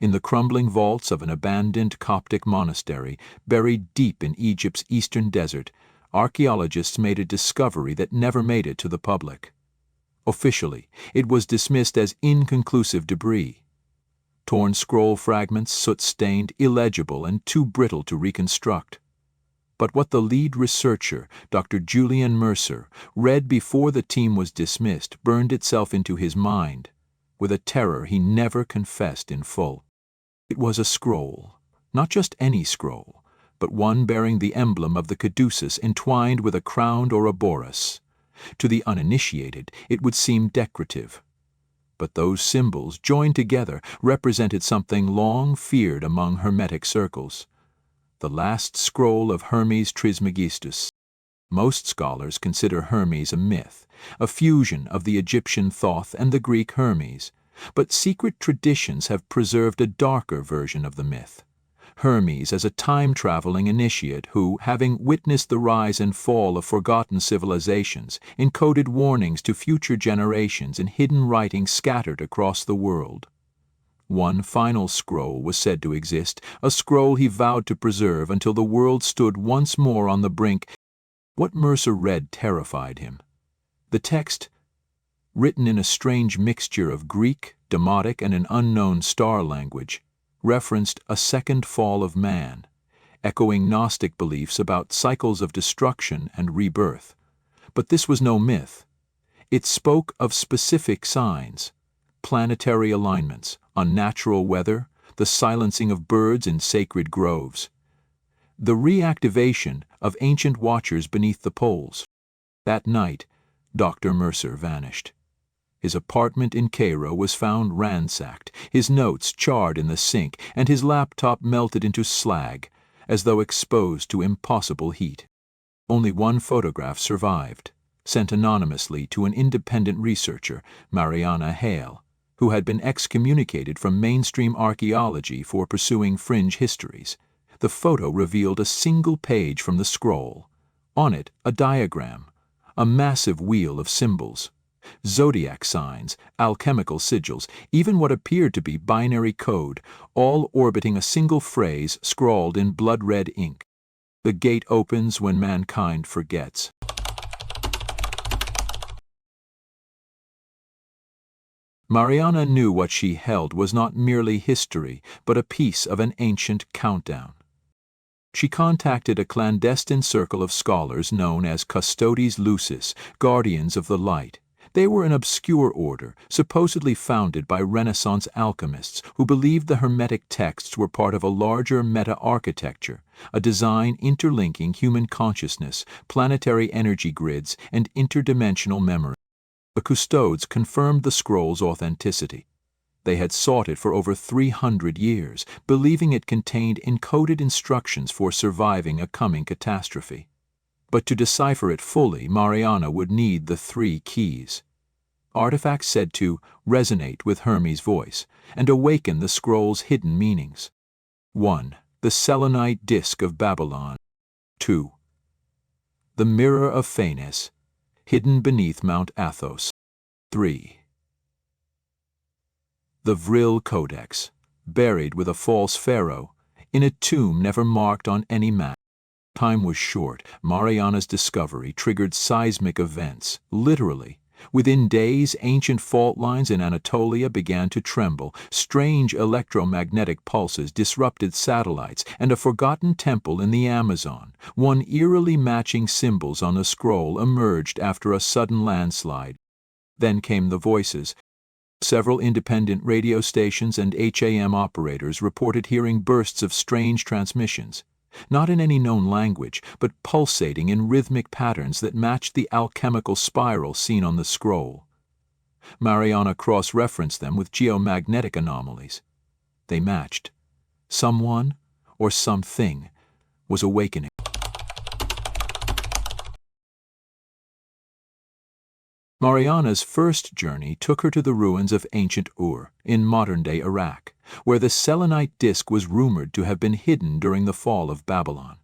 In the crumbling vaults of an abandoned Coptic monastery buried deep in Egypt's eastern desert, archaeologists made a discovery that never made it to the public. Officially, it was dismissed as inconclusive debris. Torn scroll fragments, soot-stained, illegible, and too brittle to reconstruct. But what the lead researcher, Dr. Julian Mercer, read before the team was dismissed burned itself into his mind, with a terror he never confessed in full. It was a scroll, not just any scroll, but one bearing the emblem of the caduceus entwined with a crown or a boris. To the uninitiated, it would seem decorative. But those symbols, joined together, represented something long feared among Hermetic circles: the Last Scroll of Hermes Trismegistus. Most scholars consider Hermes a myth, a fusion of the Egyptian Thoth and the Greek Hermes, but secret traditions have preserved a darker version of the myth. Hermes as a time-traveling initiate who, having witnessed the rise and fall of forgotten civilizations, encoded warnings to future generations in hidden writings scattered across the world. One final scroll was said to exist, a scroll he vowed to preserve until the world stood once more on the brink. What Mercer read terrified him. The text, written in a strange mixture of Greek, Demotic, and an unknown star language, referenced a second fall of man, echoing Gnostic beliefs about cycles of destruction and rebirth. But this was no myth. It spoke of specific signs: planetary alignments, unnatural weather, the silencing of birds in sacred groves, the reactivation of ancient watchers beneath the poles. That night, Dr. Mercer vanished. His apartment in Cairo was found ransacked, his notes charred in the sink, and his laptop melted into slag, as though exposed to impossible heat. Only one photograph survived, sent anonymously to an independent researcher, Mariana Hale, who had been excommunicated from mainstream archaeology for pursuing fringe histories. The photo revealed a single page from the scroll. On it, a diagram, a massive wheel of symbols. Zodiac signs, alchemical sigils, even what appeared to be binary code, all orbiting a single phrase scrawled in blood-red ink. The gate opens when mankind forgets. Mariana knew what she held was not merely history, but a piece of an ancient countdown. She contacted a clandestine circle of scholars known as Custodes Lucis, Guardians of the Light. They were an obscure order, supposedly founded by Renaissance alchemists who believed the Hermetic texts were part of a larger meta-architecture, a design interlinking human consciousness, planetary energy grids, and interdimensional memory. The Custodes confirmed the scroll's authenticity. They had sought it for over 300 years, believing it contained encoded instructions for surviving a coming catastrophe. But to decipher it fully, Mariana would need the 3 keys. Artifacts said to resonate with Hermes' voice and awaken the scroll's hidden meanings. 1. The selenite disk of Babylon. 2. The mirror of Phanes, hidden beneath Mount Athos. 3. The Vril Codex, buried with a false pharaoh, in a tomb never marked on any map. Time was short. Mariana's discovery triggered seismic events, literally. Within days, ancient fault lines in Anatolia began to tremble, strange electromagnetic pulses disrupted satellites, and a forgotten temple in the Amazon, one eerily matching symbols on the scroll, emerged after a sudden landslide. Then came the voices. Several independent radio stations and HAM operators reported hearing bursts of strange transmissions, not in any known language, but pulsating in rhythmic patterns that matched the alchemical spiral seen on the scroll. Mariana cross-referenced them with geomagnetic anomalies. They matched. Someone, or something, was awakening. Mariana's first journey took her to the ruins of ancient Ur, in modern-day Iraq, where the selenite disk was rumored to have been hidden during the fall of Babylon.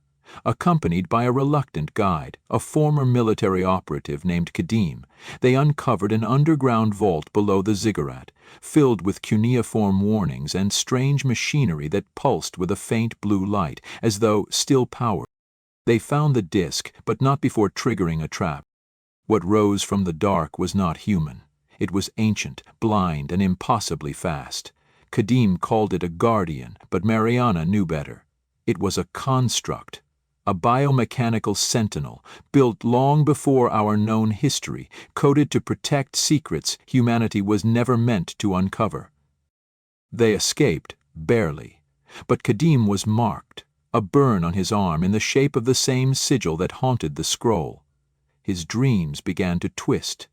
Accompanied by a reluctant guide, a former military operative named Kadim, they uncovered an underground vault below the ziggurat, filled with cuneiform warnings and strange machinery that pulsed with a faint blue light, as though still powered. They found the disk, but not before triggering a trap. What rose from the dark was not human. It was ancient, blind, and impossibly fast. Kadim called it a guardian, but Mariana knew better. It was a construct, a biomechanical sentinel, built long before our known history, coded to protect secrets humanity was never meant to uncover. They escaped, barely, but Kadim was marked, a burn on his arm in the shape of the same sigil that haunted the scroll. His dreams began to twist,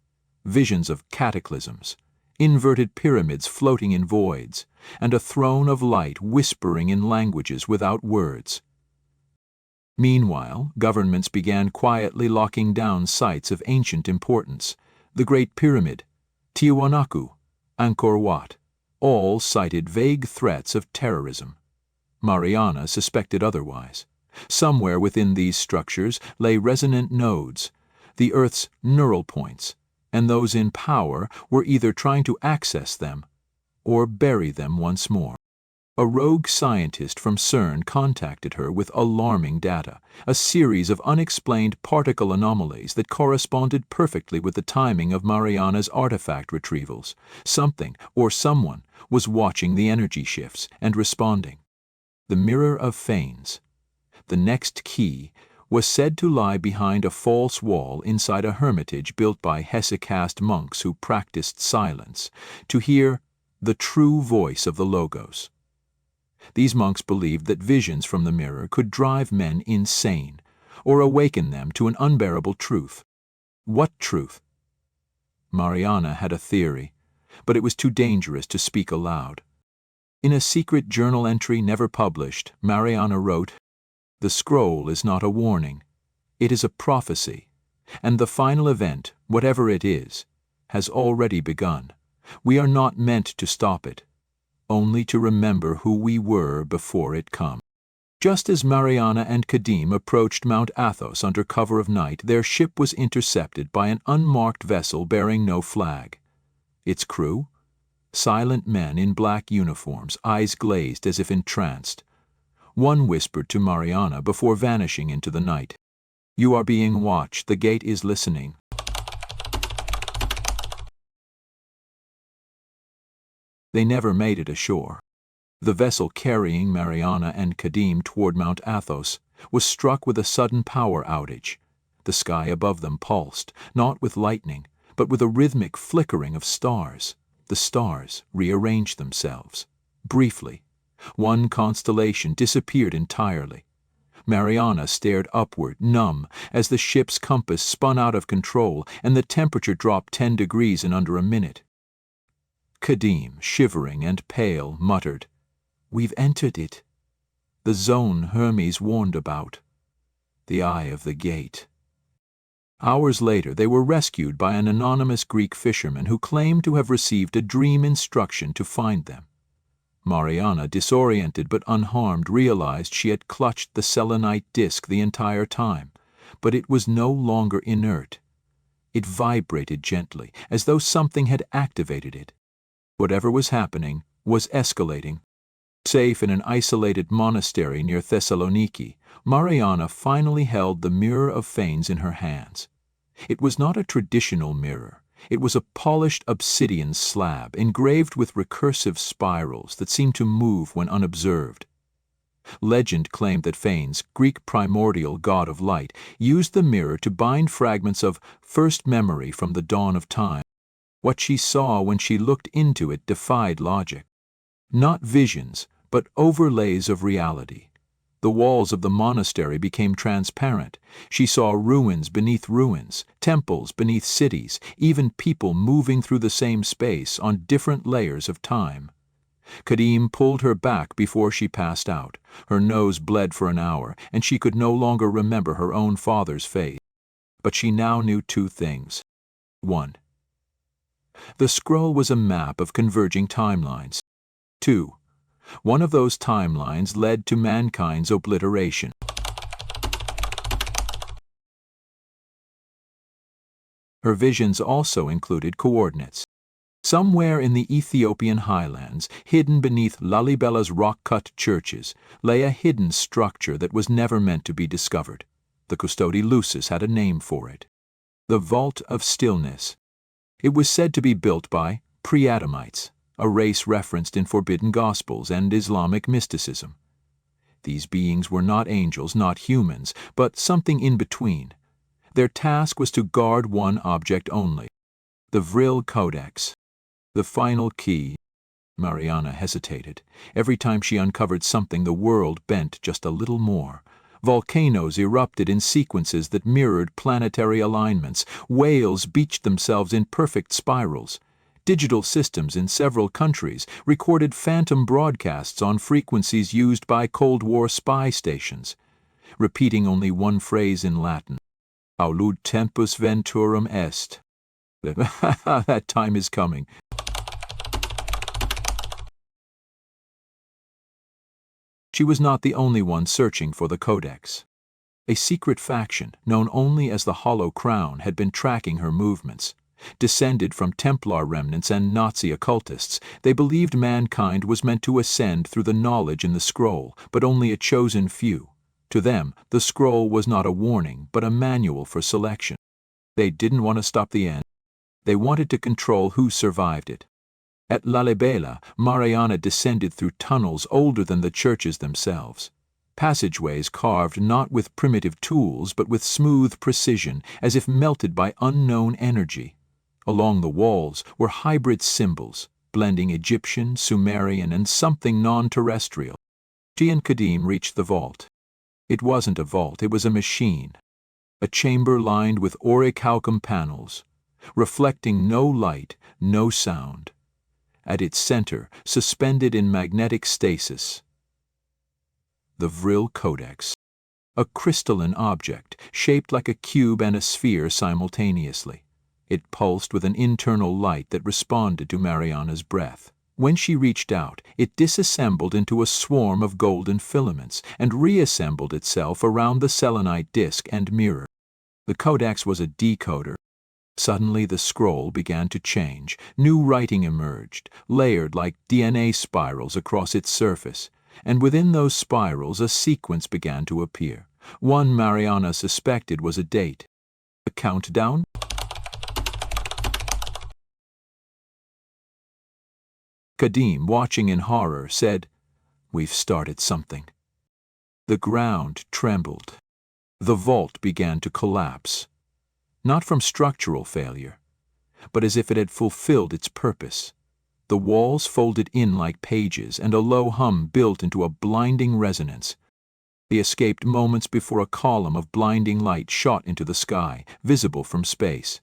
visions of cataclysms, inverted pyramids floating in voids, and a throne of light whispering in languages without words. Meanwhile, governments began quietly locking down sites of ancient importance. The Great Pyramid, Tiwanaku, Angkor Wat, all cited vague threats of terrorism. Mariana suspected otherwise. Somewhere within these structures lay resonant nodes, the Earth's neural points, and those in power were either trying to access them or bury them once more. A rogue scientist from CERN contacted her with alarming data, a series of unexplained particle anomalies that corresponded perfectly with the timing of Mariana's artifact retrievals. Something, or someone, was watching the energy shifts and responding. The Mirror of Phanes. The next key was said to lie behind a false wall inside a hermitage built by Hesychast monks who practiced silence, to hear the true voice of the Logos. These monks believed that visions from the mirror could drive men insane, or awaken them to an unbearable truth. What truth? Mariana had a theory, but it was too dangerous to speak aloud. In a secret journal entry never published, Mariana wrote, "The scroll is not a warning. It is a prophecy, and the final event, whatever it is, has already begun. We are not meant to stop it, only to remember who we were before it come." Just as Mariana and Kadim approached Mount Athos under cover of night, their ship was intercepted by an unmarked vessel bearing no flag. Its crew? Silent men in black uniforms, eyes glazed as if entranced. One whispered to Mariana before vanishing into the night, "You are being watched. The gate is listening." They never made it ashore. The vessel carrying Mariana and Kadim toward Mount Athos was struck with a sudden power outage. The sky above them pulsed, not with lightning, but with a rhythmic flickering of stars. The stars rearranged themselves. Briefly, one constellation disappeared entirely. Mariana stared upward, numb, as the ship's compass spun out of control and the temperature dropped 10 degrees in under a minute. Kadim, shivering and pale, muttered, "We've entered it. The zone Hermes warned about. The eye of the gate." Hours later, they were rescued by an anonymous Greek fisherman who claimed to have received a dream instruction to find them. Mariana, disoriented but unharmed, realized she had clutched the selenite disk the entire time, but it was no longer inert. It vibrated gently, as though something had activated it. Whatever was happening was escalating. Safe in an isolated monastery near Thessaloniki, Mariana finally held the Mirror of Phanes in her hands. It was not a traditional mirror. It was a polished obsidian slab engraved with recursive spirals that seemed to move when unobserved. Legend claimed that Phanes, Greek primordial god of light, used the mirror to bind fragments of first memory from the dawn of time. What she saw when she looked into it defied logic. Not visions, but overlays of reality. The walls of the monastery became transparent. She saw ruins beneath ruins, temples beneath cities, even people moving through the same space on different layers of time. Kadim pulled her back before she passed out. Her nose bled for an hour, and she could no longer remember her own father's face. But she now knew two things. 1. The scroll was a map of converging timelines. 2. One of those timelines led to mankind's obliteration. Her visions also included coordinates. Somewhere in the Ethiopian highlands, hidden beneath Lalibella's rock-cut churches, lay a hidden structure that was never meant to be discovered. The Custodi Lucis had a name for it. The Vault of Stillness. It was said to be built by pre-Adamites, a race referenced in Forbidden Gospels and Islamic mysticism. These beings were not angels, not humans, but something in between. Their task was to guard one object only, the Vril Codex. The final key. Mariana hesitated. Every time she uncovered something, the world bent just a little more. Volcanoes erupted in sequences that mirrored planetary alignments. Whales beached themselves in perfect spirals. Digital systems in several countries recorded phantom broadcasts on frequencies used by Cold War spy stations, repeating only one phrase in Latin: Aulud tempus venturum est. That time is coming. She was not the only one searching for the Codex. A secret faction, known only as the Hollow Crown, had been tracking her movements. Descended from Templar remnants and Nazi occultists, they believed mankind was meant to ascend through the knowledge in the scroll, but only a chosen few. To them, the scroll was not a warning, but a manual for selection. They didn't want to stop the end. They wanted to control who survived it. At Lalibela, Mariana descended through tunnels older than the churches themselves. Passageways carved not with primitive tools but with smooth precision, as if melted by unknown energy. Along the walls were hybrid symbols, blending Egyptian, Sumerian, and something non-terrestrial. She and Kadim reached the vault. It wasn't a vault, it was a machine. A chamber lined with orichalcum panels, reflecting no light, no sound. At its center, suspended in magnetic stasis, the Vril Codex, a crystalline object shaped like a cube and a sphere simultaneously. It pulsed with an internal light that responded to Mariana's breath. When she reached out, it disassembled into a swarm of golden filaments and reassembled itself around the selenite disk and mirror. The Codex was a decoder. Suddenly the scroll began to change. New writing emerged, layered like DNA spirals across its surface, and within those spirals a sequence began to appear. One Mariana suspected was a date. A countdown? Kadim, watching in horror, said, "We've started something." The ground trembled. The vault began to collapse. Not from structural failure, but as if it had fulfilled its purpose. The walls folded in like pages, and a low hum built into a blinding resonance. They escaped moments before a column of blinding light shot into the sky, visible from space.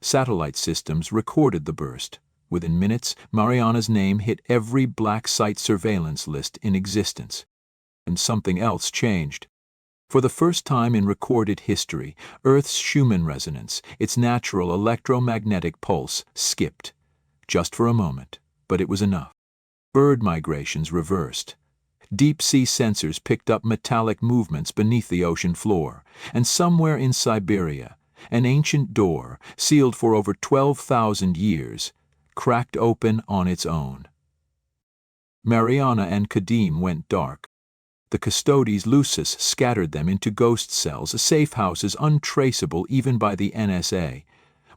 Satellite systems recorded the burst. Within minutes, Mariana's name hit every black site surveillance list in existence. And something else changed. For the first time in recorded history, Earth's Schumann resonance, its natural electromagnetic pulse, skipped. Just for a moment, but it was enough. Bird migrations reversed. Deep-sea sensors picked up metallic movements beneath the ocean floor, and somewhere in Siberia, an ancient door, sealed for over 12,000 years, cracked open on its own. Mariana and Kadim went dark. The Custodies Lucis scattered them into ghost cells, safe houses untraceable even by the NSA.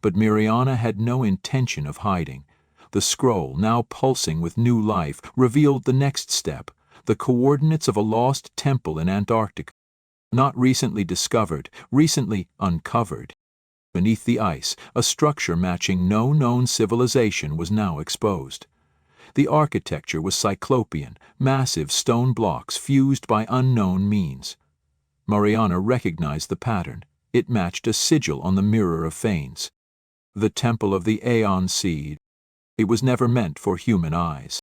But Mariana had no intention of hiding. The scroll, now pulsing with new life, revealed the next step, the coordinates of a lost temple in Antarctica. Not recently discovered, recently uncovered. Beneath the ice, a structure matching no known civilization was now exposed. The architecture was cyclopean, massive stone blocks fused by unknown means. Mariana recognized the pattern. It matched a sigil on the Mirror of Fanes. The Temple of the Aeon Seed. It was never meant for human eyes.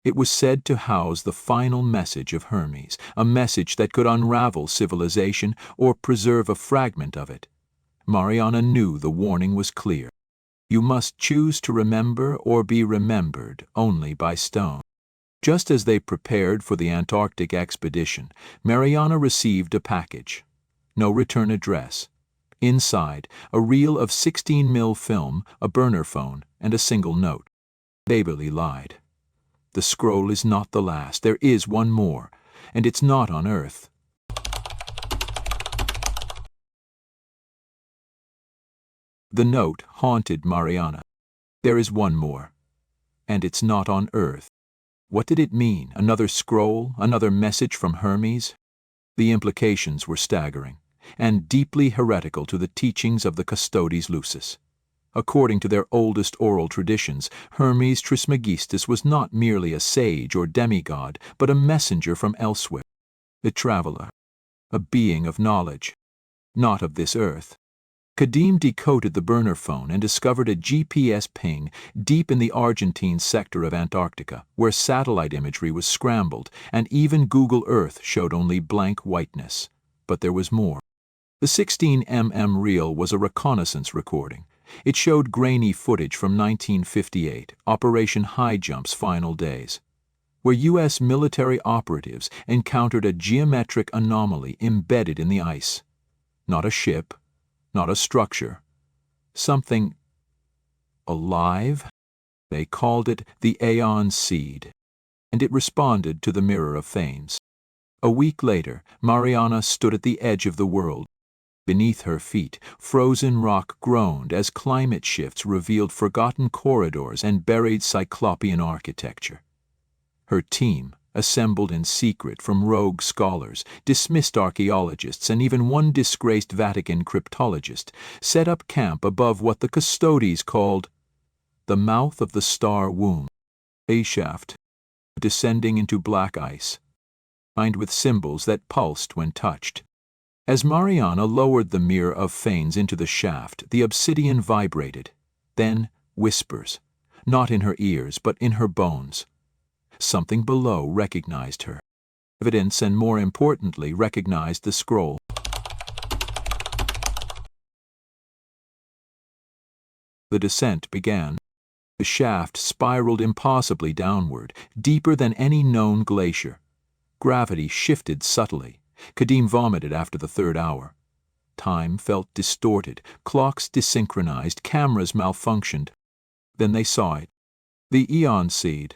It was said to house the final message of Hermes, a message that could unravel civilization or preserve a fragment of it. Mariana knew the warning was clear. You must choose to remember or be remembered only by stone. Just as they prepared for the Antarctic expedition, Mariana received a package. No return address. Inside, a reel of 16mm film, a burner phone, and a single note. Baberly lied. The scroll is not the last. There is one more, and it's not on Earth. The note haunted Mariana. There is one more, and it's not on Earth. What did it mean? Another scroll? Another message from Hermes? The implications were staggering, and deeply heretical to the teachings of the Custodes Lucis. According to their oldest oral traditions, Hermes Trismegistus was not merely a sage or demigod, but a messenger from elsewhere, a traveler, a being of knowledge, not of this earth. Kadim decoded the burner phone and discovered a GPS ping deep in the Argentine sector of Antarctica, where satellite imagery was scrambled, and even Google Earth showed only blank whiteness. But there was more. The 16mm reel was a reconnaissance recording. It showed grainy footage from 1958, Operation High Jump's final days, where U.S. military operatives encountered a geometric anomaly embedded in the ice. Not a ship, not a structure. Something alive? They called it the Aeon Seed, and it responded to the Mirror of Fanes. A week later, Mariana stood at the edge of the world. Beneath her feet, frozen rock groaned as climate shifts revealed forgotten corridors and buried cyclopean architecture. Her team, assembled in secret from rogue scholars, dismissed archaeologists, and even one disgraced Vatican cryptologist, set up camp above what the Custodes called the mouth of the star womb, a shaft descending into black ice, lined with symbols that pulsed when touched. As Mariana lowered the Mirror of Fanes into the shaft, the obsidian vibrated. Then whispers, not in her ears but in her bones. Something below recognized her. Evidence, and more importantly, recognized the scroll. The descent began. The shaft spiraled impossibly downward, deeper than any known glacier. Gravity shifted subtly. Kadim vomited after the third hour. Time felt distorted, clocks desynchronized, cameras malfunctioned. Then they saw it. The Aeon Seed.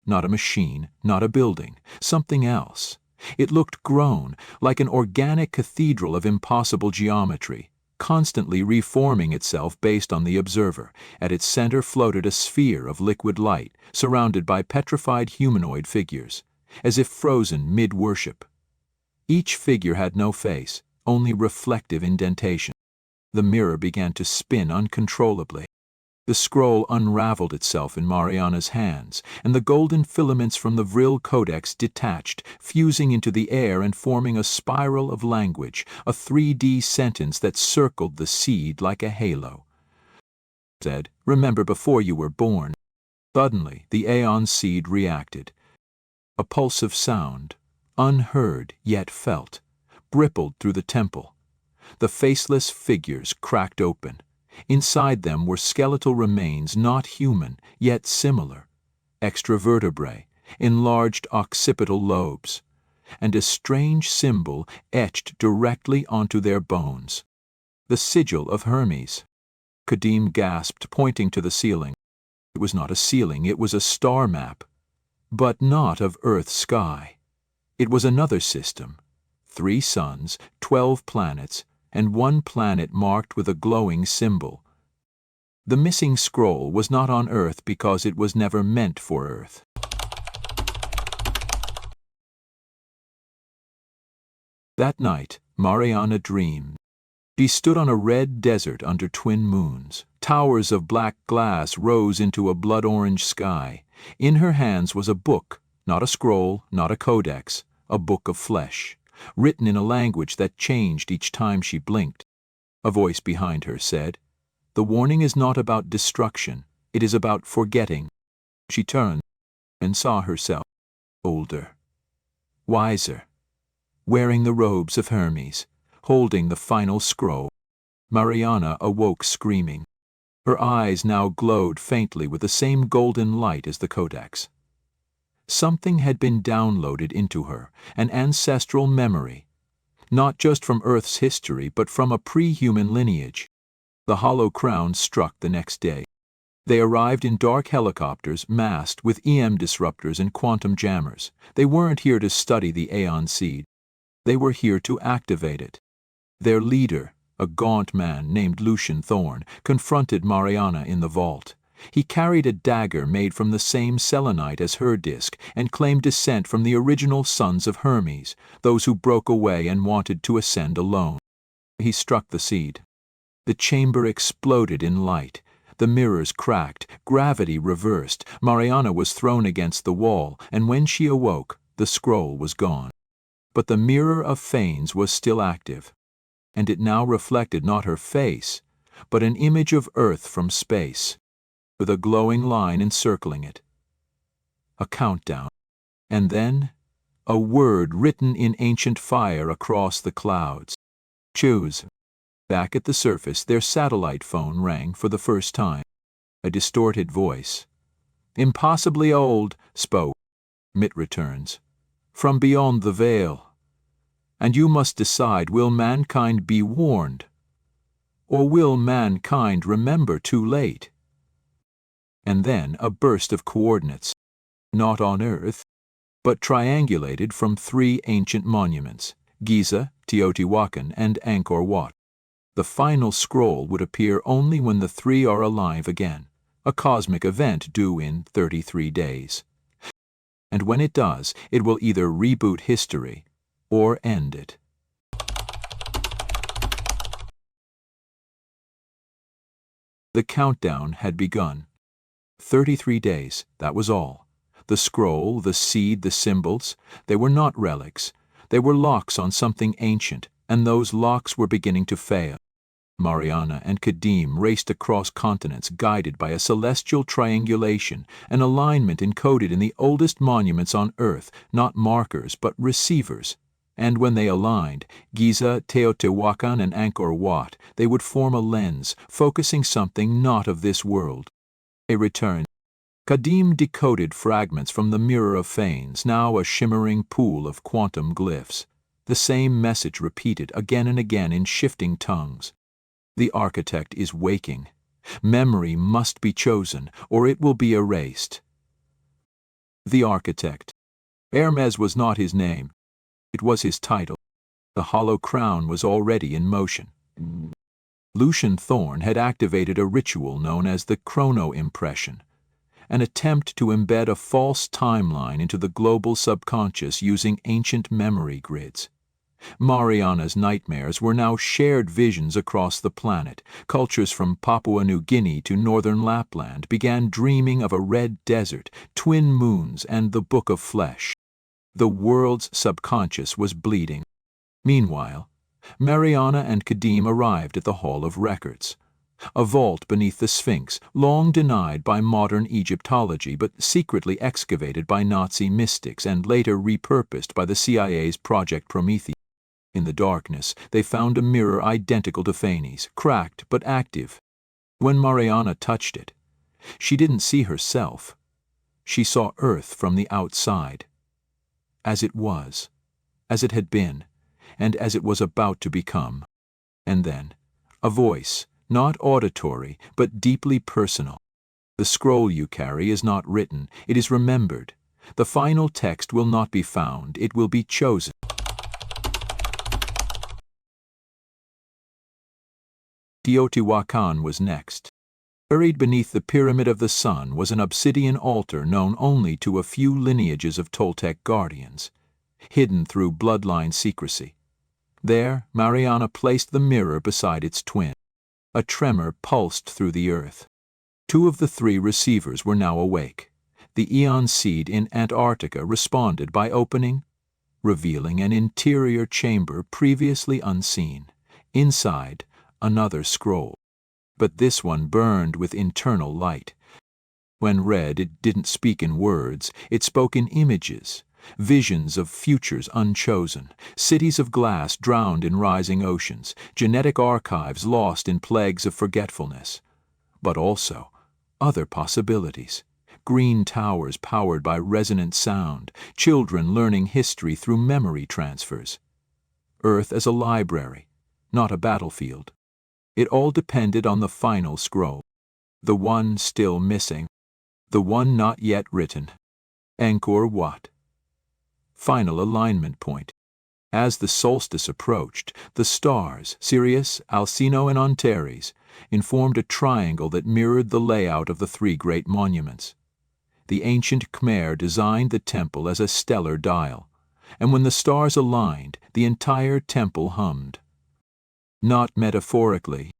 Not a machine, not a building, something else. It looked grown, like an organic cathedral of impossible geometry, constantly reforming itself based on the observer. At its center floated a sphere of liquid light, surrounded by petrified humanoid figures, as if frozen mid-worship. Each figure had no face, only reflective indentation. The mirror began to spin uncontrollably. The scroll unraveled itself in Mariana's hands, and the golden filaments from the Vril Codex detached, fusing into the air and forming a spiral of language, a 3D sentence that circled the seed like a halo. Said, "Remember before you were born." Suddenly, the Aeon Seed reacted. A pulse of sound, unheard yet felt, rippled through the temple. The faceless figures cracked open. Inside them were skeletal remains not human, yet similar, extra vertebrae, enlarged occipital lobes, and a strange symbol etched directly onto their bones. The sigil of Hermes. Kadim gasped, pointing to the ceiling. It was not a ceiling, it was a star map, but not of Earth's sky. It was another system. 3 suns, 12 planets, and 1 planet marked with a glowing symbol. The missing scroll was not on Earth because it was never meant for Earth. That night, Mariana dreamed. She stood on a red desert under twin moons. Towers of black glass rose into a blood-orange sky. In her hands was a book, not a scroll, not a codex, a book of flesh, written in a language that changed each time she blinked. A voice behind her said, "The warning is not about destruction, it is about forgetting." She turned and saw herself older, wiser, wearing the robes of Hermes, holding the final scroll. Mariana awoke screaming. Her eyes now glowed faintly with the same golden light as the codex. Something had been downloaded into her, an ancestral memory. not just from Earth's history, but from a pre-human lineage. The hollow crowns struck the next day. They arrived in dark helicopters masked with EM disruptors and quantum jammers. They weren't here to study the Aeon Seed. They were here to activate it. Their leader, a gaunt man named Lucian Thorn, confronted Mariana in the vault. He carried a dagger made from the same selenite as her disk and claimed descent from the original sons of Hermes, those who broke away and wanted to ascend alone. He struck the seed. The chamber exploded in light. The mirrors cracked, gravity reversed, Mariana was thrown against the wall, and when she awoke, the scroll was gone. But the mirror of Phanes was still active, and it now reflected not her face, but an image of Earth from space, with a glowing line encircling it. A countdown, and then a word written in ancient fire across the clouds. Choose. Back at the surface, their satellite phone rang for the first time. A distorted voice. Impossibly old, spoke. Mitt returns. From beyond the veil. And you must decide, will mankind be warned? Or will mankind remember too late? And then a burst of coordinates. Not on Earth, but triangulated from 3 ancient monuments, Giza, Teotihuacan, and Angkor Wat. The final scroll would appear only when the 3 are alive again, a cosmic event due in 33 days. And when it does, it will either reboot history or end it. The countdown had begun. 33 days, that was all. The scroll, the seed, the symbols, they were not relics. They were locks on something ancient, and those locks were beginning to fail. Mariana and Kadim raced across continents guided by a celestial triangulation, an alignment encoded in the oldest monuments on Earth, not markers but receivers. And when they aligned, Giza, Teotihuacan, and Angkor Wat, they would form a lens, focusing something not of this world. They returned. Kadim decoded fragments from the Mirror of Phanes, now a shimmering pool of quantum glyphs. The same message repeated again and again in shifting tongues. The architect is waking. Memory must be chosen, or it will be erased. The architect. Hermes was not his name. It was his title. The hollow crown was already in motion. Lucian Thorn had activated a ritual known as the chrono impression, an attempt to embed a false timeline into the global subconscious using ancient memory grids. Mariana's nightmares were now shared visions across the planet. Cultures from Papua New Guinea to northern Lapland began dreaming of a red desert, twin moons, and the Book of Flesh. The world's subconscious was bleeding. Meanwhile, Mariana and Kadim arrived at the Hall of Records, a vault beneath the Sphinx, long denied by modern Egyptology but secretly excavated by Nazi mystics and later repurposed by the CIA's Project Prometheus. In the darkness, they found a mirror identical to Phanes, cracked but active. When Mariana touched it, she didn't see herself. She saw Earth from the outside, as it was, as it had been, and as it was about to become. And then, a voice, not auditory, but deeply personal. The scroll you carry is not written, it is remembered. The final text will not be found, it will be chosen. Teotihuacan was next. Buried beneath the Pyramid of the Sun was an obsidian altar known only to a few lineages of Toltec guardians, hidden through bloodline secrecy. There, Mariana placed the mirror beside its twin. A tremor pulsed through the earth. 2 of the 3 receivers were now awake. The Aeon Seed in Antarctica responded by opening, revealing an interior chamber previously unseen. Inside, another scroll. But this one burned with internal light. When read, it didn't speak in words, it spoke in images, visions of futures unchosen, cities of glass drowned in rising oceans, genetic archives lost in plagues of forgetfulness. But also, other possibilities. Green towers powered by resonant sound, children learning history through memory transfers. Earth as a library, not a battlefield. It all depended on the final scroll, the one still missing, the one not yet written. Angkor Wat. Final alignment point. As the solstice approached, the stars, Sirius, Alcino, and Antares, informed a triangle that mirrored the layout of the three great monuments. The ancient Khmer designed the temple as a stellar dial, and when the stars aligned, the entire temple hummed. Not metaphorically,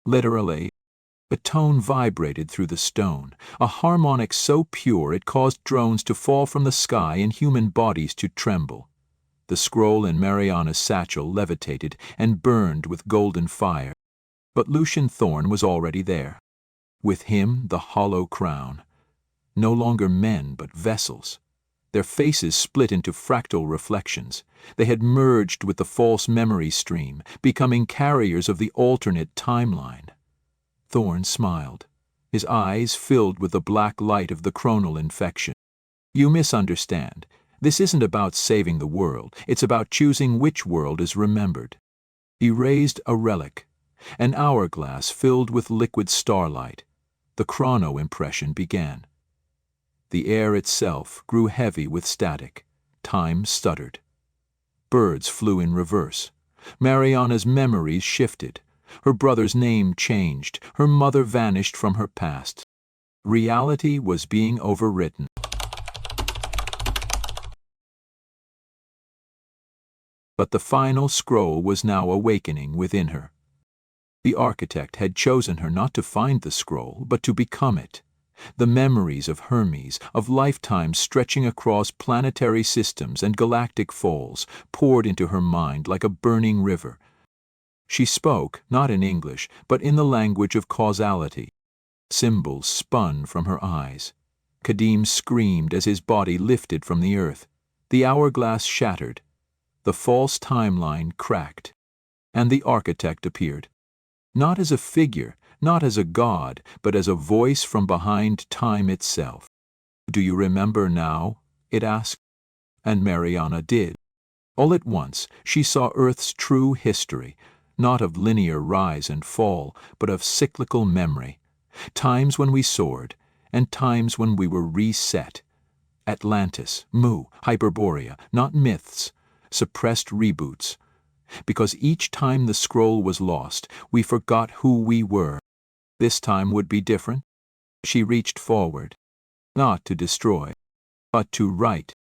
literally. A tone vibrated through the stone, a harmonic so pure it caused drones to fall from the sky and human bodies to tremble. The scroll in Mariana's satchel levitated and burned with golden fire. But Lucian Thorn was already there. With him the hollow crown. No longer men but vessels. Their faces split into fractal reflections. They had merged with the false memory stream, becoming carriers of the alternate timeline. Thorn smiled. His eyes filled with the black light of the chronal infection. You misunderstand. This isn't about saving the world. It's about choosing which world is remembered. He raised a relic, an hourglass filled with liquid starlight. The chrono impression began. The air itself grew heavy with static. Time stuttered. Birds flew in reverse. Mariana's memories shifted. Her brother's name changed. Her mother vanished from her past. Reality was being overwritten. But the final scroll was now awakening within her. The architect had chosen her not to find the scroll, but to become it. The memories of Hermes, of lifetimes stretching across planetary systems and galactic falls, poured into her mind like a burning river. She spoke, not in English, but in the language of causality. Symbols spun from her eyes. Kadim screamed as his body lifted from the earth. The hourglass shattered. The false timeline cracked. And the architect appeared. Not as a figure, not as a god, but as a voice from behind time itself. "Do you remember now?" it asked. And Mariana did. All at once, she saw Earth's true history, not of linear rise and fall, but of cyclical memory. Times when we soared, and times when we were reset. Atlantis, Mu, Hyperborea, not myths, suppressed reboots. Because each time the scroll was lost, we forgot who we were. This time would be different. She reached forward, not to destroy, but to write.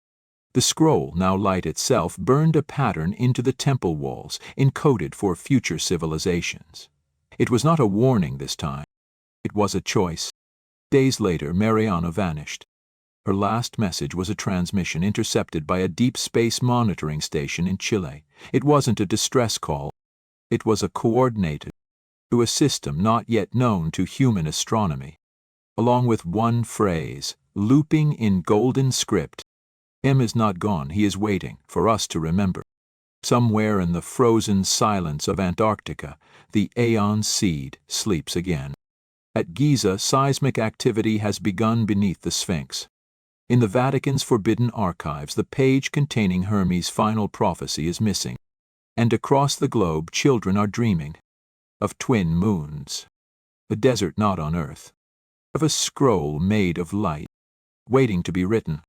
The scroll, now light itself, burned a pattern into the temple walls, encoded for future civilizations. It was not a warning this time. It was a choice. Days later, Mariana vanished. Her last message was a transmission intercepted by a deep space monitoring station in Chile. It wasn't a distress call. It was a coordinated to a system not yet known to human astronomy. Along with one phrase, looping in golden script, "M is not gone, he is waiting for us to remember." Somewhere in the frozen silence of Antarctica, the Aeon seed sleeps again. At Giza, seismic activity has begun beneath the Sphinx. In the Vatican's forbidden archives, the page containing Hermes' final prophecy is missing. And across the globe, children are dreaming of twin moons, a desert not on Earth, of a scroll made of light, waiting to be written.